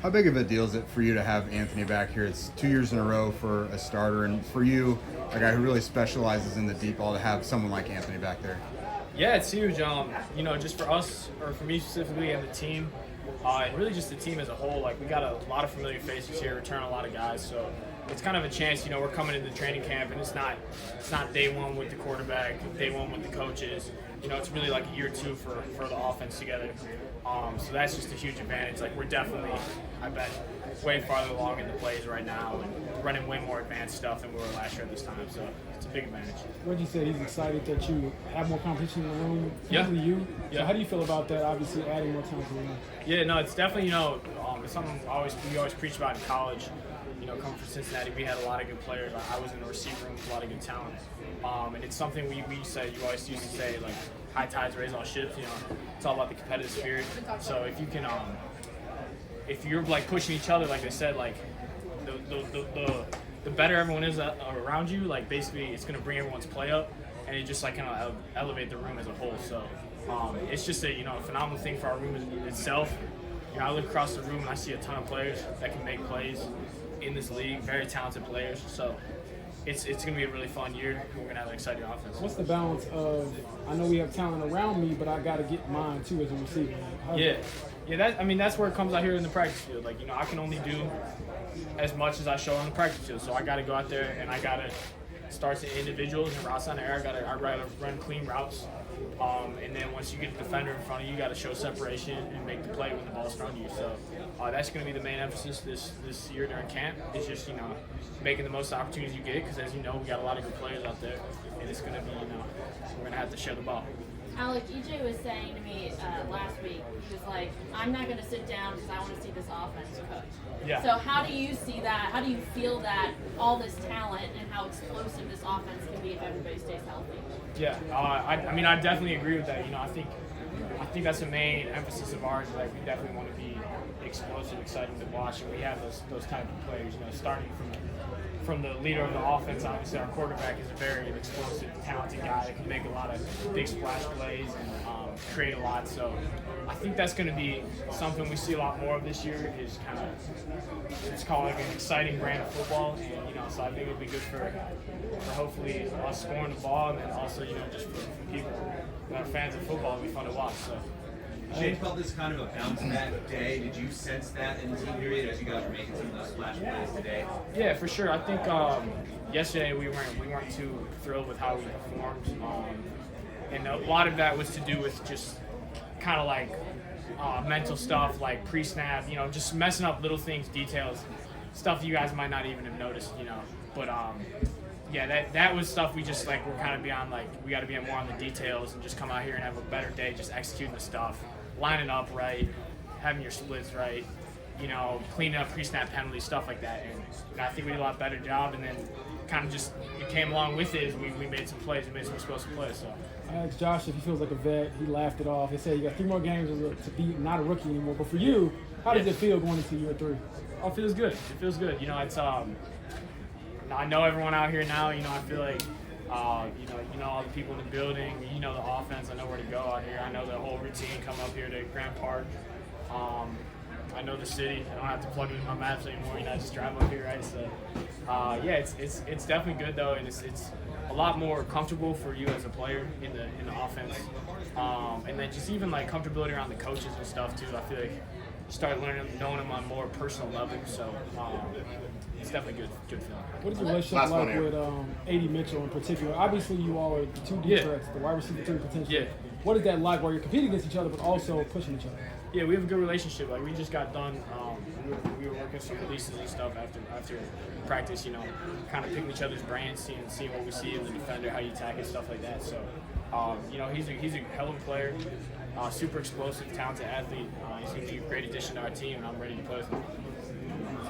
How big of a deal is it for you to have Anthony back here? It's 2 years in a row for a starter, and for you, a guy who really specializes in the deep ball, to have someone like Anthony back there. Yeah, it's huge. Just for us, or for me specifically, and the team, and really just the team as a whole. Like, we got a lot of familiar faces here, return a lot of guys, so it's kind of a chance. We're coming into training camp, and it's not day one with the quarterback, day one with the coaches. It's really like year two for the offense together. So that's just a huge advantage. Like, we're definitely, I bet, way farther along in the plays right now and running way more advanced stuff than we were last year at this time. So it's a big advantage. Reggie said he's excited that you have more competition in the room, Yeah. particularly you. Yeah. So how do you feel about that, obviously adding more talent to the room? Yeah, no, it's definitely, it's something we always preach about in college. Coming from Cincinnati, we had a lot of good players. I was in the receiver room with a lot of good talent. And it's something we say, you always used to say, like, high tides raise all ships. It's all about the competitive spirit. So if you can, if you're like pushing each other, like I said, like the better everyone is around you, like basically it's going to bring everyone's play up, and it just like kind of elevate the room as a whole. So it's just a phenomenal thing for our room itself. I look across the room and I see a ton of players that can make plays in this league, very talented players. So it's going to be a really fun year. We're going to have an exciting offense. What's the balance of, I know we have talent around me, but I got to get mine too as a receiver? That's where it comes out here in the practice field. Like, I can only do as much as I show on the practice field. So I got to go out there and I got to start to individuals and routes on the air. I got to run clean routes. And then once you get the defender in front of you, you got to show separation and make the play when the ball's thrown to you. So that's going to be the main emphasis this year during camp. Is just making the most opportunities you get, because as you know, we got a lot of good players out there, and it's going to be we're going to have to share the ball. Alec, EJ was saying to me last week, he was like, I'm not going to sit down because I want to see this offense coach. Yeah. So how do you see that? How do you feel that all this talent and how explosive this offense can be if everybody stays healthy? Yeah, I definitely agree with that. I think that's the main emphasis of ours. Like, we definitely want to be explosive, exciting to watch, and we have those type of players. Starting from the leader of the offense, obviously our quarterback is a very explosive, talented guy that can make a lot of big splash plays and create a lot. So I think that's going to be something we see a lot more of this year. Is kind of, it's called like an exciting brand of football, and so I think it'll be good for hopefully us scoring the ball, and then also just for people that are fans of football, it'll be fun to watch. So. Jay felt this kind of a bounce back day. Did you sense that in the team period as you guys were making some of those splash plays today? Yeah, for sure. I think yesterday we weren't too thrilled with how we performed, and a lot of that was to do with just kind of like mental stuff, like pre-snap, just messing up little things, details, stuff you guys might not even have noticed, But yeah, that was stuff we just like we're kind of beyond, like we got to be more on the details and just come out here and have a better day, just executing the stuff, lining up right, having your splits right, cleaning up pre-snap penalties, stuff like that. And I think we did a lot better job, and then kind of just it came along with it. We made some plays, we made some explosive plays. So I asked Josh if he feels like a vet. He laughed it off. He said you got 3 more games to be not a rookie anymore. But for you, how does it feel going into year 3? Oh, it feels good. It feels good. It's I know everyone out here now. I feel like all the people in the building. The offense. I know where to go out here. I know the whole routine. Come up here to Grant Park. I know the city. I don't have to plug in my maps anymore. I just drive up here, right? So, it's definitely good though, and it's a lot more comfortable for you as a player in the offense, and then just even like comfortability around the coaches and stuff too. I feel like you start knowing them on more personal level. So, it's definitely good feeling. What is your relationship like with A.D. Mitchell in particular? Obviously, you all are the 2 deep threats, the wide receiver 3 potentially. Yeah. What is that like where you're competing against each other but also pushing each other? Yeah, we have a good relationship. Like, we just got done. We were working some releases and stuff after practice. Kind of picking each other's brains, seeing what we see in the defender, how you attack it, stuff like that. So, he's a hell of a player, super explosive, talented athlete. He's going to be a great addition to our team, and I'm ready to play with him.